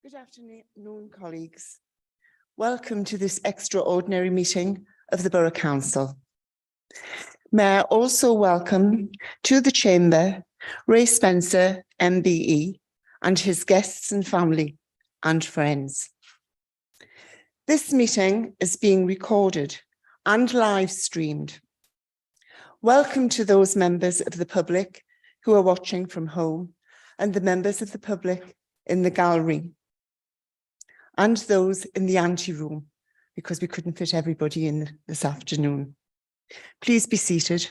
Good afternoon, colleagues. Welcome to this extraordinary meeting of the Borough Council. May I also welcome to the Chamber Ray Spencer, MBE, and his guests and family and friends. This meeting is being recorded and live streamed. Welcome to those members of the public who are watching from home and the members of the public in the gallery, and those in the ante-room, because we couldn't fit everybody in this afternoon. Please be seated.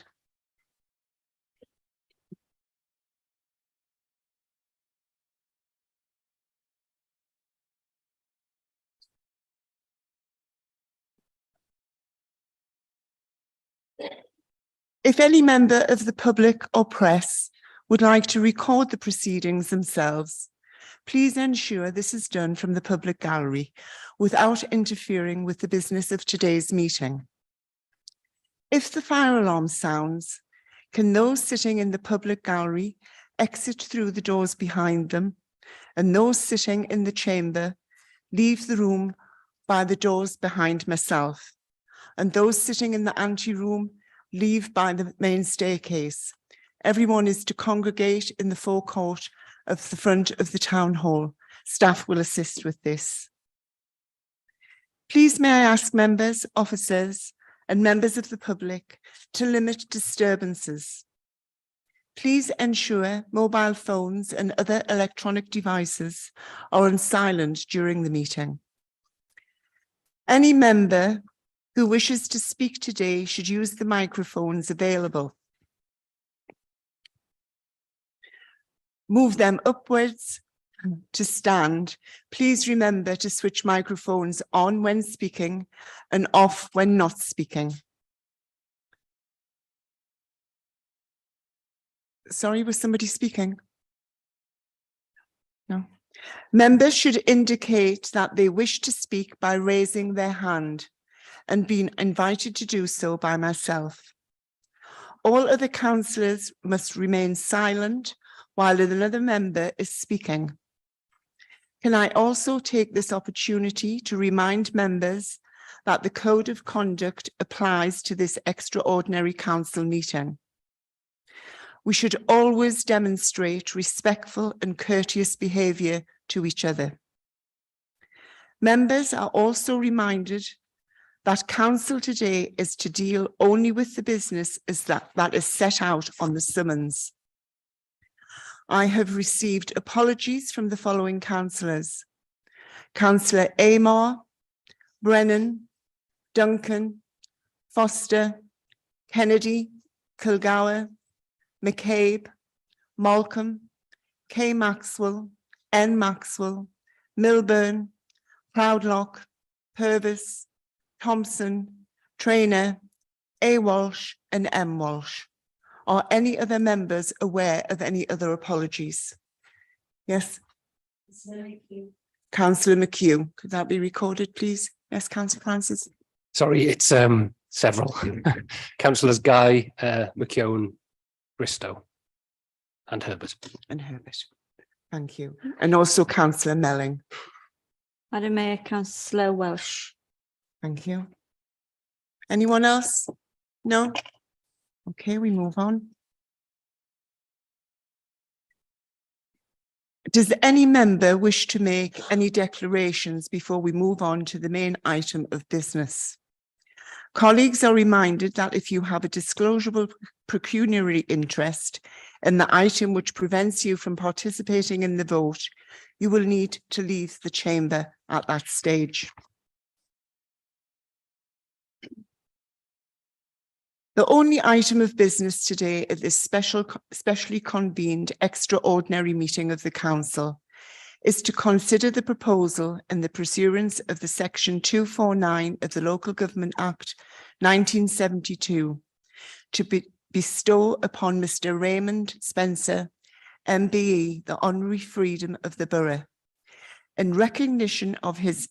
If any member of the public or press would like to record the proceedings themselves, please ensure this is done from the public gallery without interfering with the business of today's meeting. If the fire alarm sounds, can those sitting in the public gallery exit through the doors behind them, and those sitting in the chamber leave the room by the doors behind myself, and those sitting in the ante-room leave by the main staircase. Everyone is to congregate in the forecourt of the front of the town hall. Staff will assist with this. Please may I ask members, officers, and members of the public to limit disturbances. Please ensure mobile phones and other electronic devices are on silent during the meeting. Any member who wishes to speak today should use the microphones available. Move them upwards to stand. Please remember to switch microphones on when speaking and off when not speaking. Sorry, was somebody speaking? No. Members should indicate that they wish to speak by raising their hand and being invited to do so by myself. All other councillors must remain silent while another member is speaking. Can I also take this opportunity to remind members that the Code of Conduct applies to this extraordinary council meeting? We should always demonstrate respectful and courteous behaviour to each other. Members are also reminded that council today is to deal only with the business that is set out on the summons. I have received apologies from the following councillors: Councillor Amor, Brennan, Duncan, Foster, Kennedy, Kilgour, McCabe, Malcolm, K. Maxwell, N. Maxwell, Milburn, Proudlock, Purvis, Thompson, Traynor, A. Walsh and M. Walsh. Are any other members aware of any other apologies? Yes. Councillor McHugh, could that be recorded, please? Yes, Councillor Francis. Sorry, it's several. Councillors Guy, McKeown, Bristow, and Herbert. And Herbert. Thank you. And also Councillor Melling. Madam Mayor, Councillor Welsh. Thank you. Anyone else? No? Okay, we move on. Does any member wish to make any declarations before we move on to the main item of business? Colleagues are reminded that if you have a disclosable pecuniary interest in the item which prevents you from participating in the vote, you will need to leave the chamber at that stage. The only item of business today at this specially convened extraordinary meeting of the Council is to consider the proposal in the pursuance of the Section 249 of the Local Government Act 1972 to bestow upon Mr. Raymond Spencer, MBE, the honorary freedom of the Borough, in recognition of his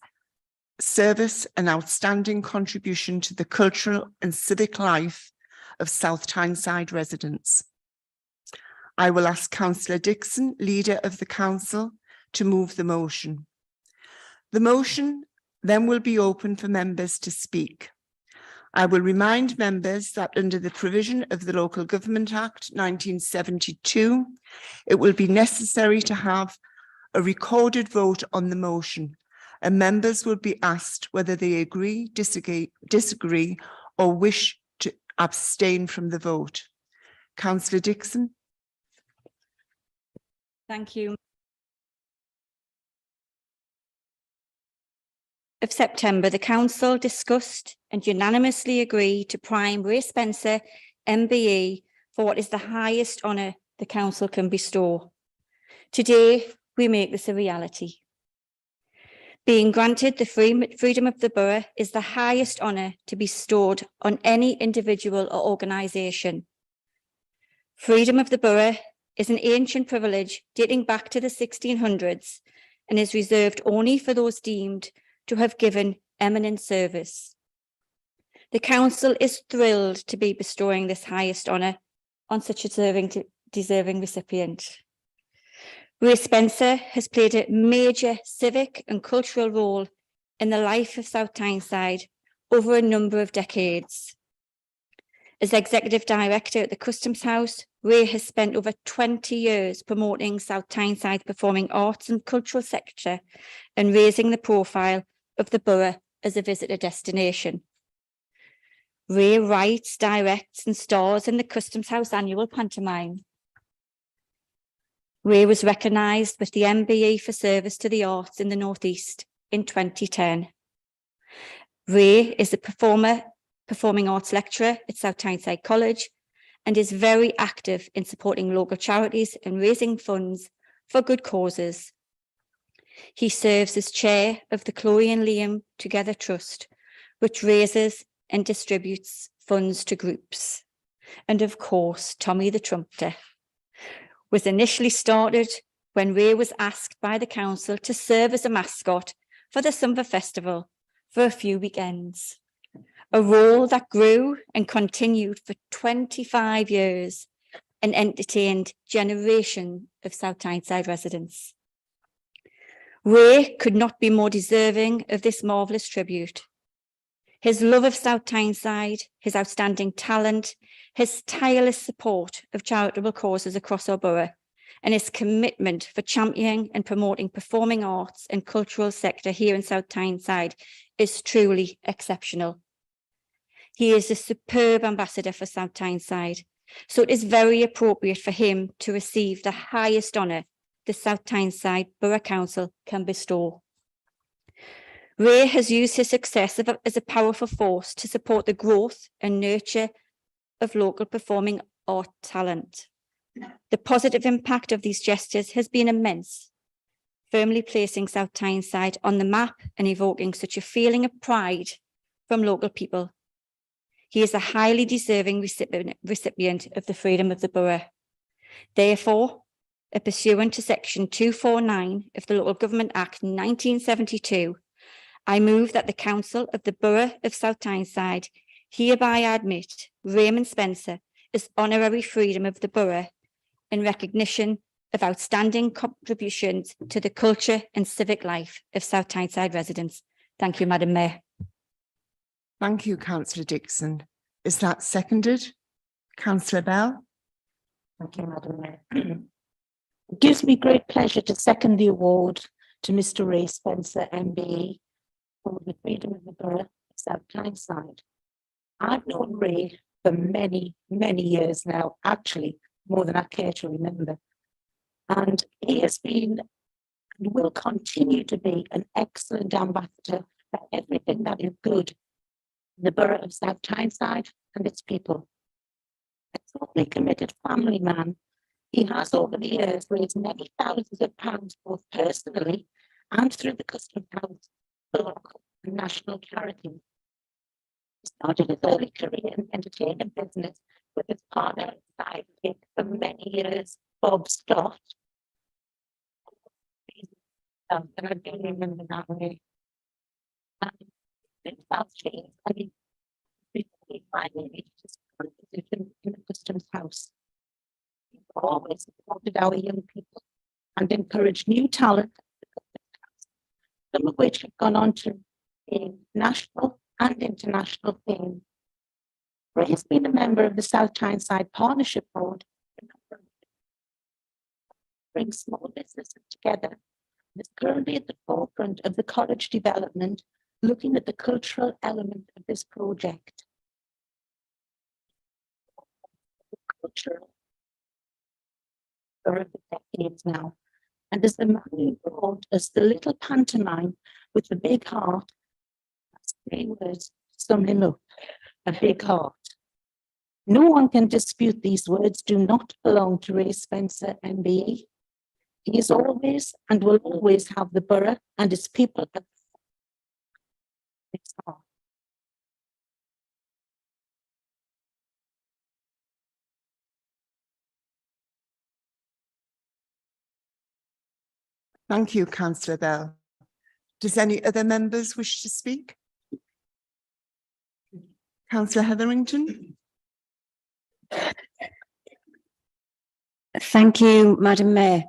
service and outstanding contribution to the cultural and civic life of South Tyneside residents. I will ask Councillor Dixon, Leader of the Council, to move the motion. The motion then will be open for members to speak. I will remind members that under the provision of the Local Government Act 1972, it will be necessary to have a recorded vote on the motion, and members will be asked whether they agree, disagree, or wish to abstain from the vote. Councillor Dixon. Thank you. Of September, the Council discussed and unanimously agreed to prime Ray Spencer, MBE, for what is the highest honour the Council can bestow. Today, we make this a reality. Being granted the freedom of the borough is the highest honour to be bestowed on any individual or organisation. Freedom of the borough is an ancient privilege dating back to the 1600s and is reserved only for those deemed to have given eminent service. The Council is thrilled to be bestowing this highest honour on such a deserving recipient. Ray Spencer has played a major civic and cultural role in the life of South Tyneside over a number of decades. As Executive Director at the Customs House, Ray has spent over 20 years promoting South Tyneside's performing arts and cultural sector and raising the profile of the borough as a visitor destination. Ray writes, directs and stars in the Customs House annual pantomime. Ray was recognised with the MBE for service to the arts in the North East in 2010. Ray is a performing arts lecturer at South Tyneside College and is very active in supporting local charities and raising funds for good causes. He serves as chair of the Chloe and Liam Together Trust, which raises and distributes funds to groups. And of course, Tommy the Trumpeter was initially started when Ray was asked by the council to serve as a mascot for the Summer Festival for a few weekends, a role that grew and continued for 25 years and entertained generations of South Tyneside residents. Ray could not be more deserving of this marvellous tribute. His love of South Tyneside, his outstanding talent, his tireless support of charitable causes across our borough, and his commitment for championing and promoting performing arts and cultural sector here in South Tyneside is truly exceptional. He is a superb ambassador for South Tyneside, so it is very appropriate for him to receive the highest honour the South Tyneside Borough Council can bestow. Ray has used his success as a powerful force to support the growth and nurture of local performing art talent. The positive impact of these gestures has been immense, firmly placing South Tyneside on the map and evoking such a feeling of pride from local people. He is a highly deserving recipient of the freedom of the borough. Therefore, pursuant to Section 249 of the Local Government Act 1972, I move that the Council of the Borough of South Tyneside hereby admit Raymond Spencer as Honorary Freedom of the Borough in recognition of outstanding contributions to the culture and civic life of South Tyneside residents. Thank you, Madam Mayor. Thank you, Councillor Dixon. Is that seconded? Councillor Bell? Thank you, Madam Mayor. It gives me great pleasure to second the award to Mr. Ray Spencer, MBE, for the freedom of the borough of South Tyneside. I've known Ray for many, many years now, actually more than I care to remember. And he has been and will continue to be an excellent ambassador for everything that is good in the borough of South Tyneside and its people. A totally committed family man, he has over the years raised many thousands of pounds both personally and through the Customs House for local and national charities. He started his early career in entertainment business with his partner and sidekick for many years, Bob Stott. And I do remember that way. In recently finally reached his current position in the Customs House. He's always supported our young people and encouraged new talent some of which have gone on to gain national and international fame. Ray has been a member of the South Tyneside Partnership Board, bring small businesses together. Is currently at the forefront of the college development, looking at the cultural element of this project. Cultural for decades now, and as the man who brought us the little pantomime with the big heart, that's 3 words to sum him up: a big heart. No one can dispute these words do not belong to Ray Spencer MBE. He is always and will always have the borough and its people at its heart. Thank you, Councillor Bell. Does any other members wish to speak? Councillor Hetherington? Thank you, Madam Mayor.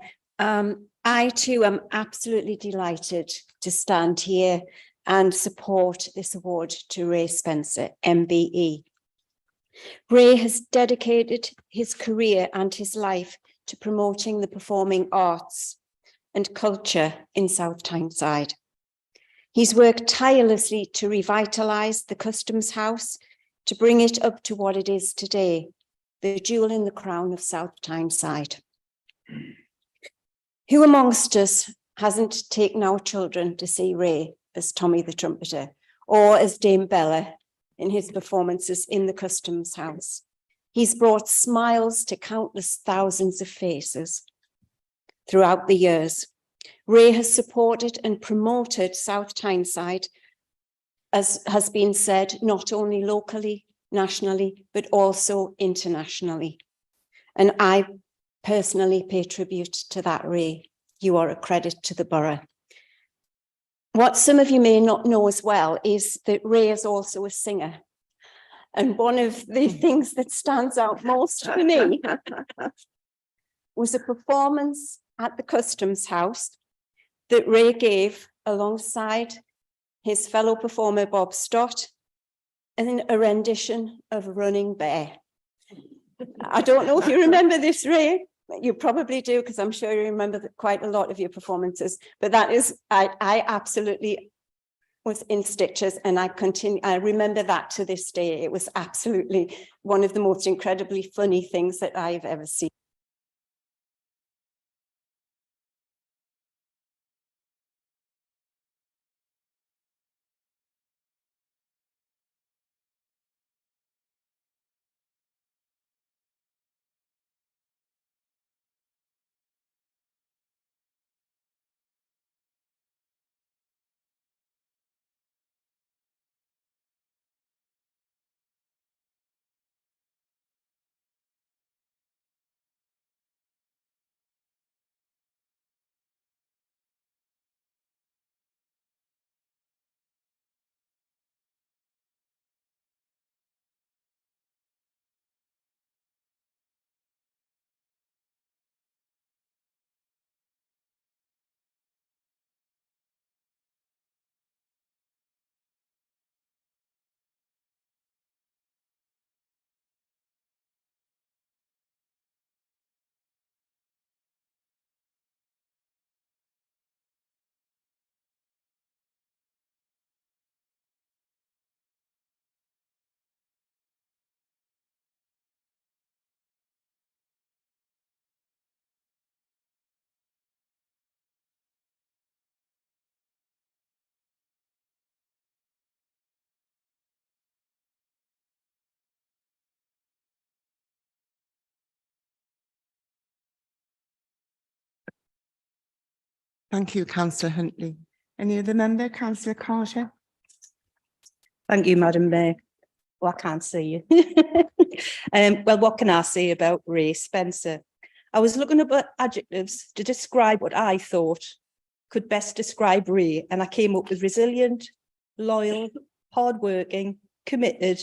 I too am absolutely delighted to stand here and support this award to Ray Spencer, MBE. Ray has dedicated his career and his life to promoting the performing arts and culture in South Tyneside. He's worked tirelessly to revitalise the Customs House, to bring it up to what it is today, the jewel in the crown of South Tyneside. Who amongst us hasn't taken our children to see Ray as Tommy the Trumpeter, or as Dame Bella in his performances in the Customs House? He's brought smiles to countless thousands of faces throughout the years. Ray has supported and promoted South Tyneside, as has been said, not only locally, nationally, but also internationally. And I personally pay tribute to that, Ray. You are a credit to the borough. What some of you may not know as well is that Ray is also a singer. And one of the things that stands out most for me was a performance at the Customs House that Ray gave alongside his fellow performer, Bob Stott, in a rendition of Running Bear. I don't know if you remember this, Ray. You probably do, because I'm sure you remember quite a lot of your performances. But that is, I absolutely was in stitches, and I remember that to this day. It was absolutely one of the most incredibly funny things that I've ever seen. Thank you, Councillor Huntley. Any other member? Councillor Carter? Thank you, Madam Mayor. Well, I can't see you. Well, what can I say about Ray Spencer? I was looking up at adjectives to describe what I thought could best describe Ray, and I came up with resilient, loyal, hardworking, committed,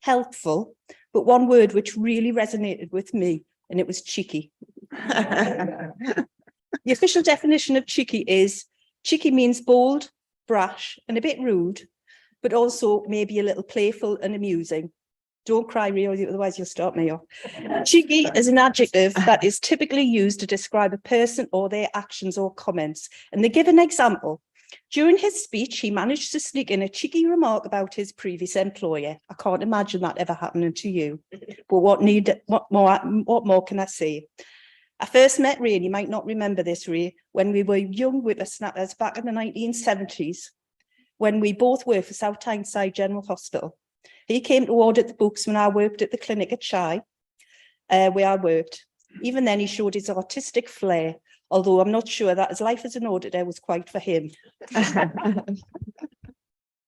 helpful, but one word which really resonated with me, and it was cheeky. The official definition of cheeky is, cheeky means bold, brash and a bit rude, but also maybe a little playful and amusing. Don't cry, Rio, otherwise you'll start me off. Cheeky is an adjective that is typically used to describe a person or their actions or comments. And they give an example. During his speech, he managed to sneak in a cheeky remark about his previous employer. I can't imagine that ever happening to you. But what more can I say? I first met Ray, and you might not remember this, Ray, when we were young whippersnappers back in the 1970s, when we both worked for South Tyneside General Hospital. He came to audit the books when I worked at the clinic at Shai, where I worked. Even then, he showed his artistic flair, although I'm not sure that his life as an auditor was quite for him.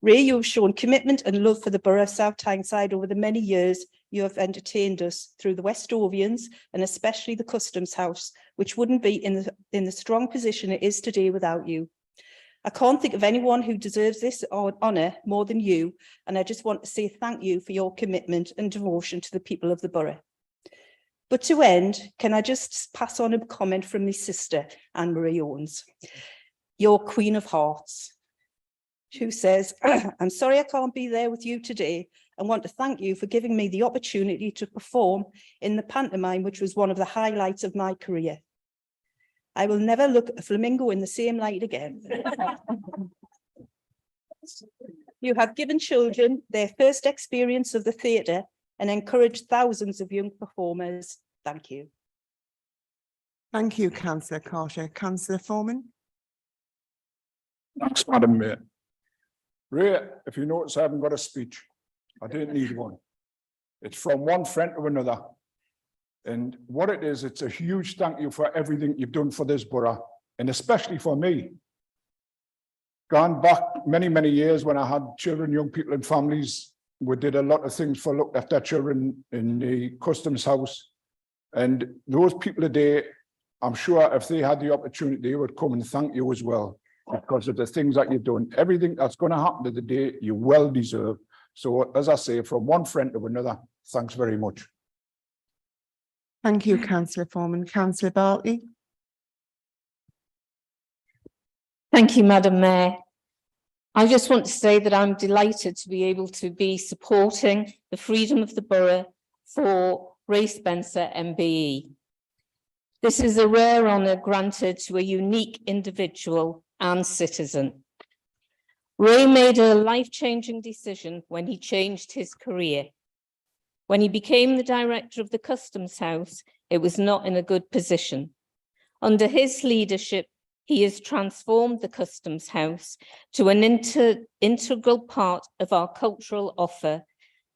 Ray, you've shown commitment and love for the Borough of South Tyneside over the many years you have entertained us through the Westovians and especially the Customs House, which wouldn't be in the strong position it is today without you. I can't think of anyone who deserves this honour more than you, and I just want to say thank you for your commitment and devotion to the people of the borough. But to end, can I just pass on a comment from my sister, Anne-Marie Owens, your Queen of Hearts, who says, I'm sorry I can't be there with you today and want to thank you for giving me the opportunity to perform in the pantomime, which was one of the highlights of my career. I will never look at a flamingo in the same light again. You have given children their first experience of the theatre and encouraged thousands of young performers. Thank you. Thank you, Councillor Carter. Councillor Foreman. Thanks, Madam Mayor. Ray, if you notice, I haven't got a speech. I didn't need one. It's from one friend to another. And what it is, it's a huge thank you for everything you've done for this borough, and especially for me. Gone back many, many years when I had children, young people and families, we did a lot of things for look after children in the Customs House. And those people today, I'm sure if they had the opportunity, they would come and thank you as well, because of the things that you've done. Everything that's going to happen to the day, you well deserve. So as I say, from one friend to another, thanks very much. Thank you, Councillor Foreman. Councillor Bartley. Thank you, Madam Mayor. I just want to say that I'm delighted to be able to be supporting the freedom of the borough for Ray Spencer MBE. This is a rare honour granted to a unique individual and citizen. Ray made a life-changing decision when he changed his career. When he became the director of the Customs House, it was not in a good position. Under his leadership, he has transformed the Customs House to an integral part of our cultural offer,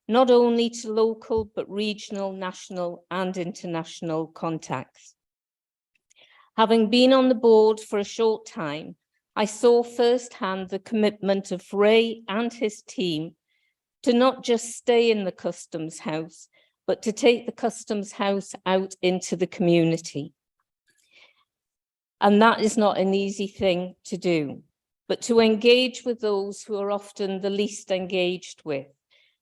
not only to local, but regional, national, and international contacts. Having been on the board for a short time, I saw firsthand the commitment of Ray and his team to not just stay in the Customs House, but to take the Customs House out into the community. And that is not an easy thing to do, but to engage with those who are often the least engaged with,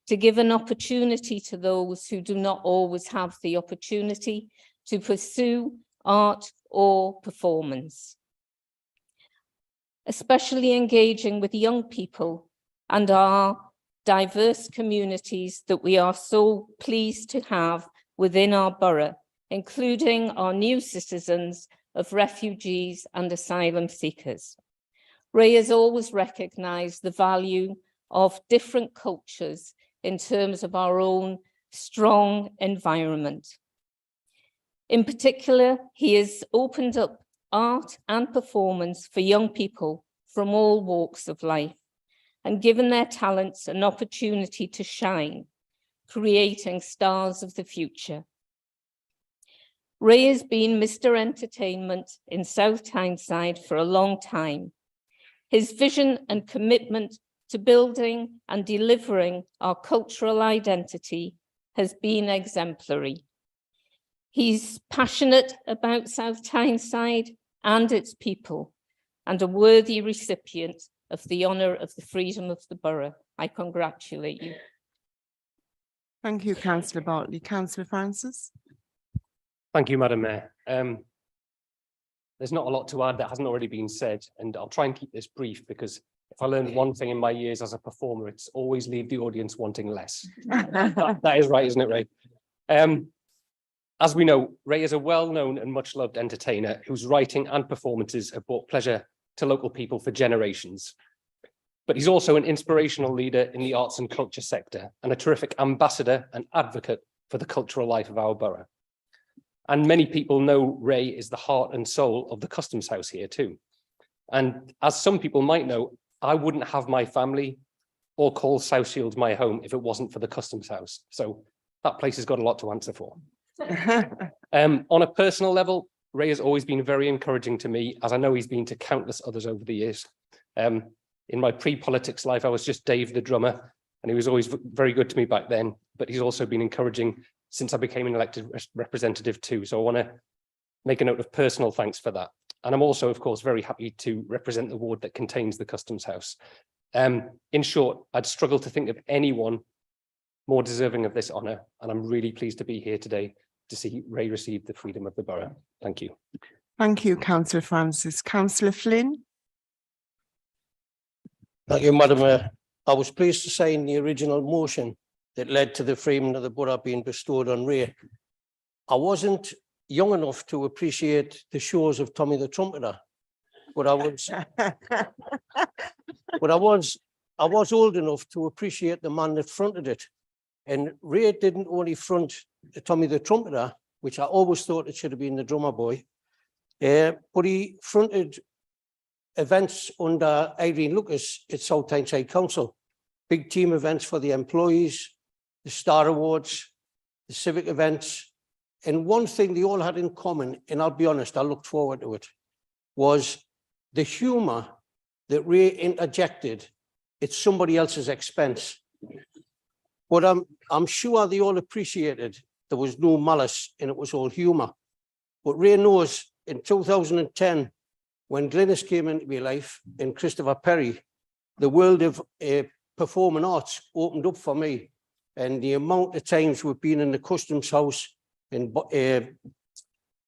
to give an opportunity to those who do not always have the opportunity to pursue art or performance. Especially engaging with young people and our diverse communities that we are so pleased to have within our borough, including our new citizens of refugees and asylum seekers. Ray has always recognised the value of different cultures in terms of our own strong environment. In particular, he has opened up art and performance for young people from all walks of life and given their talents an opportunity to shine, creating stars of the future. Ray has been Mr. Entertainment in South Tyneside for a long time. His vision and commitment to building and delivering our cultural identity has been exemplary. He's passionate about South Tyneside and its people, and a worthy recipient of the honour of the freedom of the borough. I congratulate you. Thank you, Councillor Bartley. Councillor Francis. Thank you, Madam Mayor. There's not a lot to add that hasn't already been said, and I'll try and keep this brief because if I learned one thing in my years as a performer, it's always leave the audience wanting less. That is right, isn't it, Ray? As we know, Ray is a well-known and much-loved entertainer whose writing and performances have brought pleasure to local people for generations. But he's also an inspirational leader in the arts and culture sector and a terrific ambassador and advocate for the cultural life of our borough. And many people know Ray is the heart and soul of the Customs House here too. And as some people might know, I wouldn't have my family or call South Shields my home if it wasn't for the Customs House. So that place has got a lot to answer for. On a personal level, Ray has always been very encouraging to me, as I know he's been to countless others over the years. In my pre-politics life, I was just Dave the drummer, and he was always very good to me back then, but he's also been encouraging since I became an elected representative too. So I want to make a note of personal thanks for that. And I'm also, of course, very happy to represent the ward that contains the Customs House. In short, I'd struggle to think of anyone more deserving of this honour, and I'm really pleased to be here today to see Ray receive the freedom of the borough. Thank you. Thank you, Councillor Francis. Councillor Flynn. Thank you, Madam Mayor. I was pleased to sign the original motion that led to the freedom of the borough being bestowed on Ray. I wasn't young enough to appreciate the shows of Tommy the Trumpeter, but I was old enough to appreciate the man that fronted it. And Ray didn't only front Tommy the Trumpeter, which I always thought it should have been the drummer boy, but he fronted events under Irene Lucas at South Tyneside Council, big team events for the employees, the Star Awards, the civic events. And one thing they all had in common, and I'll be honest, I looked forward to it, was the humour that Ray interjected at somebody else's expense. But I'm sure they all appreciated there was no malice and it was all humour. But Ray knows in 2010, when Glynis came into my life and Christopher Perry, the world of performing arts opened up for me. And the amount of times we've been in the Customs House in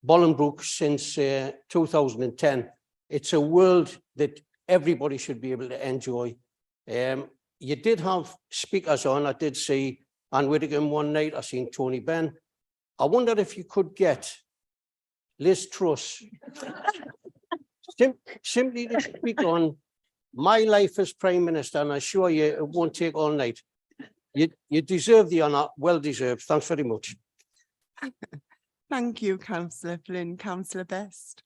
Bolingbroke since 2010, it's a world that everybody should be able to enjoy. You did have speakers on. I did see Anne Whittingham one night. I seen Tony Benn. I wondered if you could get Liz Truss simply to speak on my life as Prime Minister, and I assure you it won't take all night. You deserve the honour, well deserved. Thanks very much. Thank you, Councillor Flynn. Councillor Best.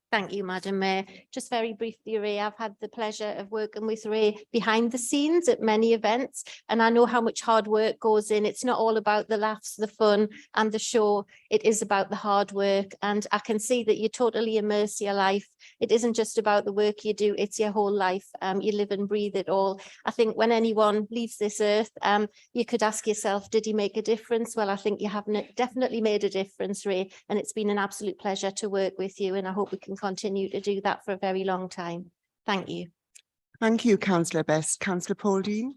Thank you, Madam Mayor. Just very briefly, Ray, I've had the pleasure of working with Ray behind the scenes at many events, and I know how much hard work goes in. It's not all about the laughs, the fun and the show. It is about the hard work, and I can see that you totally immerse your life. It isn't just about the work you do, it's your whole life. You live and breathe it all. I think when anyone leaves this earth, you could ask yourself, did he make a difference? Well, I think you have definitely made a difference, Ray, and it's been an absolute pleasure to work with you, and I hope we can continue to do that for a very long time. Thank you. Thank you, Councillor Best. Councillor Paulding.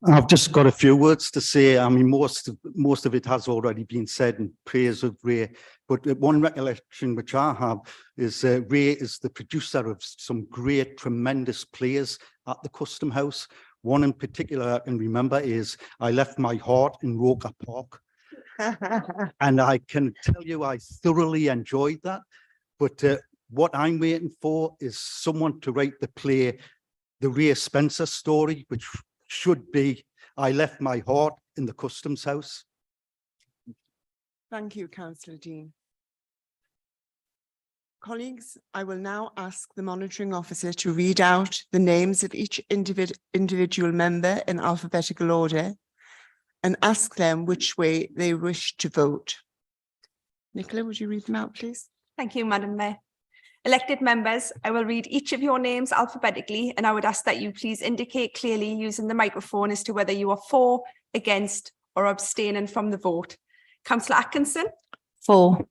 I've just got a few words to say. I mean, most of it has already been said in praise of Ray, but one recollection which I have is Ray is the producer of some great, tremendous plays at the Custom House. One in particular I can remember is I Left My Heart in Roker Park. And I can tell you I thoroughly enjoyed that. But what I'm waiting for is someone to write the play, The Ray Spencer Story, which should be I Left My Heart in the Customs House. Thank you, Councillor Dean. Colleagues, I will now ask the monitoring officer to read out the names of each individual member in alphabetical order and ask them which way they wish to vote. Nicola, would you read them out, please? Thank you, Madam Mayor. Elected members, I will read each of your names alphabetically, and I would ask that you please indicate clearly using the microphone as to whether you are for, against, or abstaining from the vote. Councillor Atkinson? For.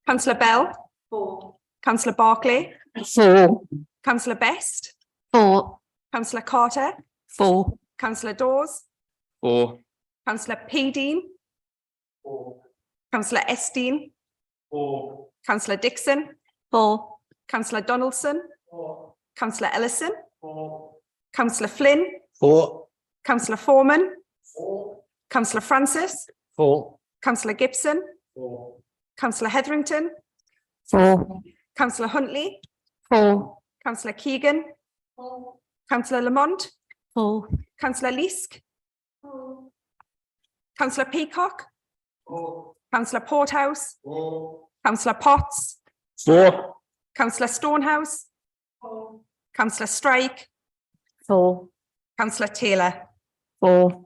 Councillor Bell? For. Councillor Barclay? For. Councillor Best? For. Councillor Carter? For. Councillor Dawes? For. Councillor P. Dean? For. Councillor S. Dean? For. Councillor Dixon? For. Councillor Donaldson. Councillor Ellison. Councillor Flynn. 4. Councillor Foreman. Councillor Francis. 4. Councillor Gibson. Councillor Hetherington. 4. Councillor Huntley. 4. Councillor Keegan. Councillor Lamont. 4. Councillor Leask. Councillor Peacock. Councillor Porthouse. Councillor Potts. 4. Councillor Stonehouse. Councillor Strike. 4. Councillor Taylor. 4.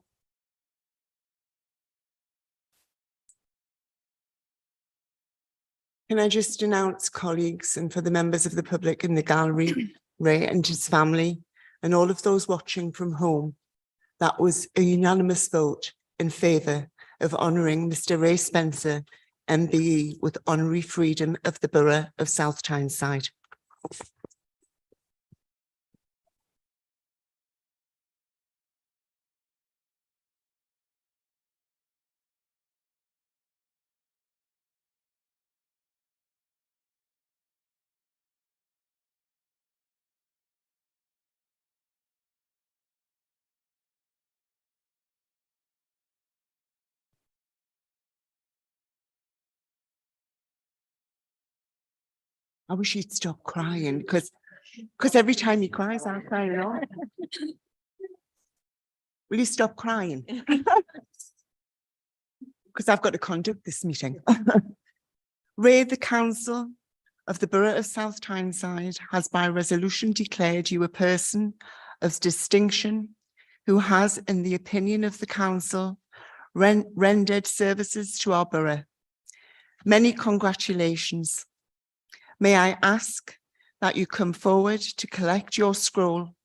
Can I just announce, colleagues, and for the members of the public in the gallery, Ray and his family, and all of those watching from home, that was a unanimous vote in favour of honouring Mr. Ray Spencer, MBE, with honorary freedom of the Borough of South Tyneside. I wish he'd stop crying because every time he cries, I cry along. Will you stop crying? Because I've got to conduct this meeting. Ray, the Council of the Borough of South Tyneside has by resolution declared you a person of distinction who has, in the opinion of the Council, rendered services to our borough. Many congratulations. May I ask that you come forward to collect your scroll,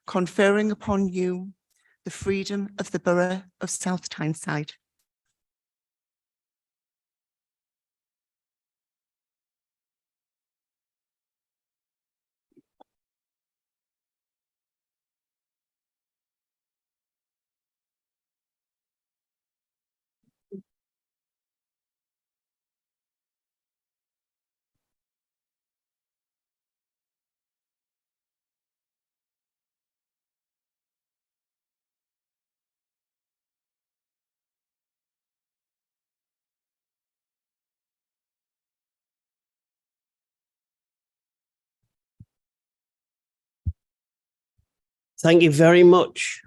conferring upon you the freedom of the Borough of South Tyneside. Thank you very much.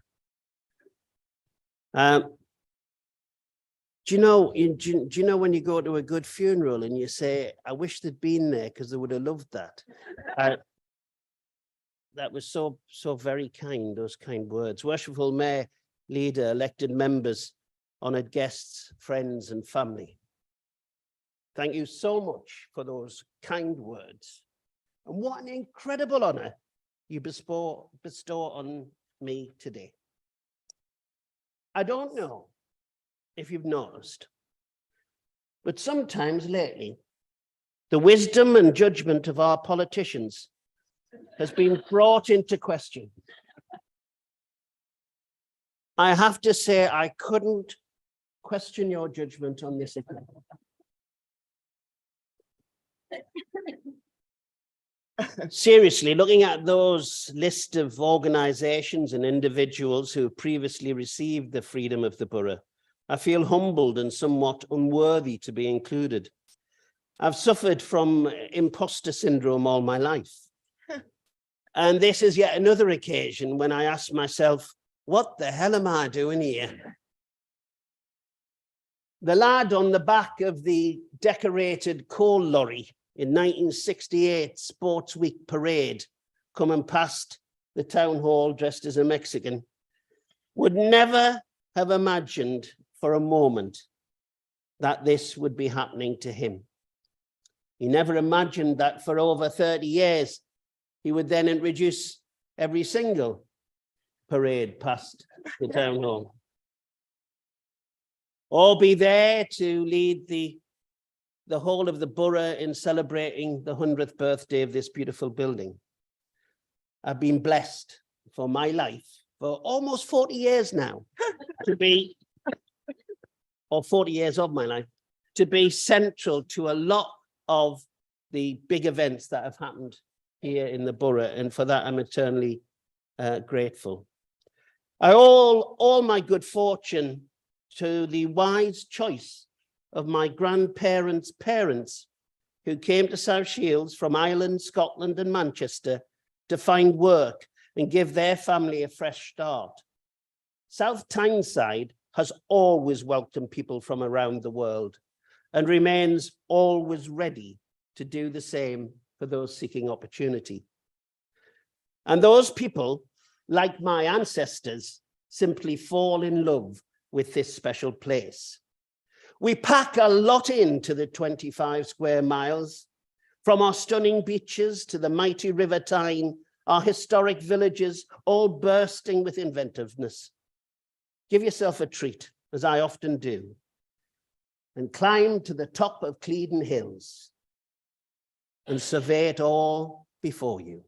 Do you know when you go to a good funeral and you say, I wish they'd been there because they would have loved that. That was so very kind, those kind words. Worshipful Mayor, Leader, elected members, honoured guests, friends and family. Thank you so much for those kind words. And what an incredible honour you bestow on me today. I don't know if you've noticed, but sometimes lately, the wisdom and judgment of our politicians has been brought into question. I have to say, I couldn't question your judgment on this issue. Seriously, looking at those list of organisations and individuals who previously received the freedom of the borough, I feel humbled and somewhat unworthy to be included. I've suffered from imposter syndrome all my life. And this is yet another occasion when I ask myself, what the hell am I doing here? The lad on the back of the decorated coal lorry in 1968 Sports Week parade coming past the town hall dressed as a Mexican would never have imagined for a moment that this would be happening to him. He never imagined that for over 30 years, he would then introduce every single parade past the town hall. Or be there to lead the whole of the borough in celebrating the 100th birthday of this beautiful building. I've been blessed for my life for almost 40 years now to be, or 40 years of my life, to be central to a lot of the big events that have happened here in the borough, and for that I'm eternally grateful. I owe all my good fortune to the wise choice of my grandparents' parents, who came to South Shields from Ireland, Scotland and Manchester to find work and give their family a fresh start. South Tyneside has always welcomed people from around the world and remains always ready to do the same for those seeking opportunity. And those people, like my ancestors, simply fall in love with this special place. We pack a lot into the 25 square miles, from our stunning beaches to the mighty River Tyne, our historic villages, all bursting with inventiveness. Give yourself a treat, as I often do, and climb to the top of Cleeden Hills and survey it all before you.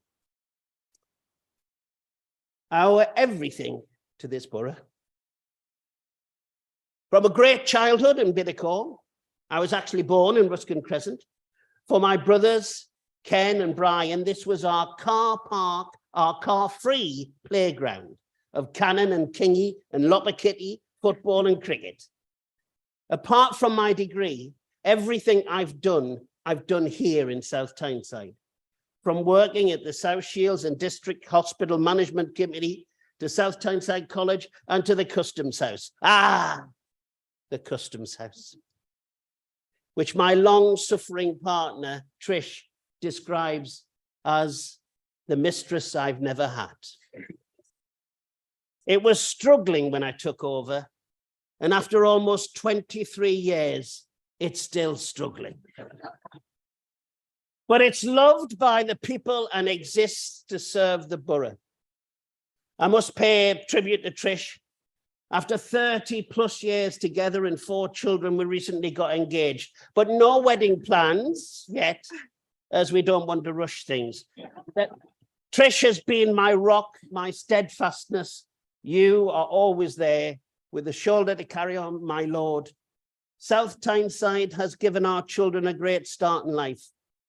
I owe everything to this borough. From a great childhood in Bidacombe, I was actually born in Ruskin Crescent. For my brothers, Ken and Brian, this was our car park, our car-free playground of Cannon and Kingy and Loppakitty, football and cricket. Apart from my degree, everything I've done here in South Tyneside. From working at the South Shields and District Hospital Management Committee to South Tyneside College and to the Customs House. The Customs House, which my long-suffering partner, Trish, describes as the mistress I've never had. It was struggling when I took over, and after almost 23 years, it's still struggling. But it's loved by the people and exists to serve the borough. I must pay tribute to Trish. After 30 plus years together and 4 children, we recently got engaged, but no wedding plans yet, as we don't want to rush things. Trish has been my rock, my steadfastness. You are always there with a shoulder to carry on, my Lord. South Tyneside has given our children a great start in life.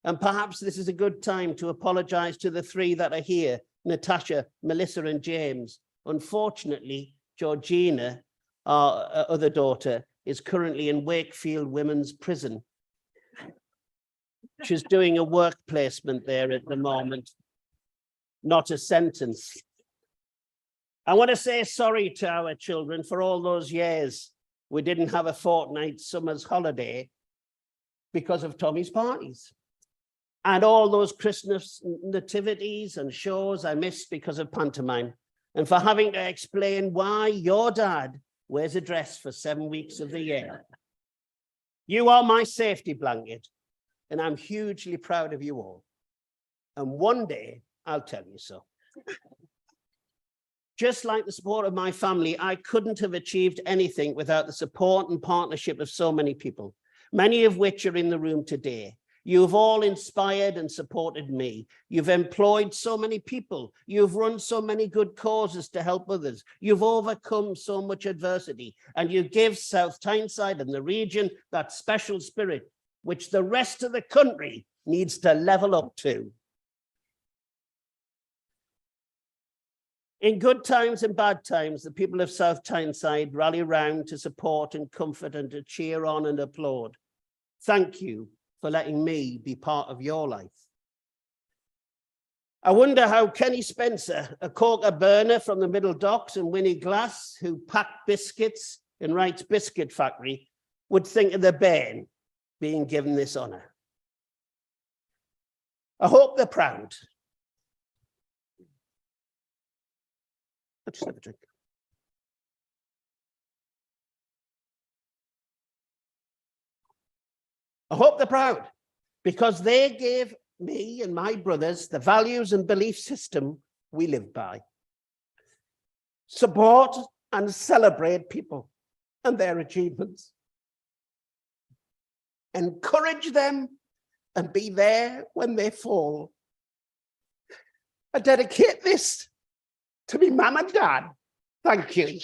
And perhaps this is a good time to apologize to the 3 that are here, Natasha, Melissa and James. Unfortunately, Georgina, our other daughter, is currently in Wakefield Women's Prison. She's doing a work placement there at the moment, not a sentence. I want to say sorry to our children for all those years we didn't have a fortnight summer's holiday because of Tommy's parties. And all those Christmas nativities and shows I missed because of pantomime. And for having to explain why your dad wears a dress for 7 weeks of the year. You are my safety blanket, and I'm hugely proud of you all. And one day, I'll tell you so. Just like the support of my family, I couldn't have achieved anything without the support and partnership of so many people, many of which are in the room today. You've all inspired and supported me. You've employed so many people. You've run so many good causes to help others. You've overcome so much adversity, and you give South Tyneside and the region that special spirit, which the rest of the country needs to level up to. In good times and bad times, the people of South Tyneside rally round to support and comfort and to cheer on and applaud. Thank you for letting me be part of your life. I wonder how Kenny Spencer, a corker burner from the Middle Docks, and Winnie Glass, who packed biscuits in Wright's Biscuit Factory, would think of the bairn being given this honour. I hope they're proud. Let's just have a drink. I hope they're proud, because they gave me and my brothers the values and belief system we live by. Support and celebrate people and their achievements. Encourage them and be there when they fall. I dedicate this to me mum and dad. Thank you.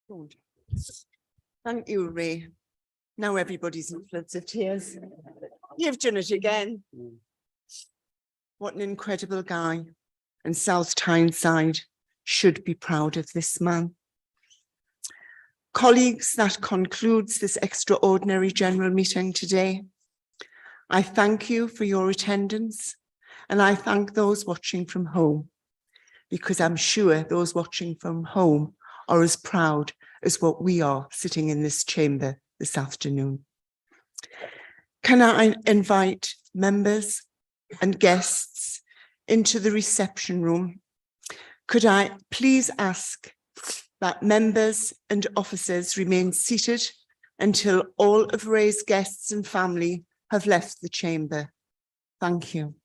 Good. Thank you, Ray. Now everybody's in floods of tears. You've done it again. What an incredible guy. And South Tyneside should be proud of this man. Colleagues, that concludes this extraordinary general meeting today. I thank you for your attendance, and I thank those watching from home, because I'm sure those watching from home are as proud as what we are sitting in this chamber this afternoon. Can I invite members and guests into the reception room? Could I please ask that members and officers remain seated until all of Ray's guests and family have left the chamber? Thank you.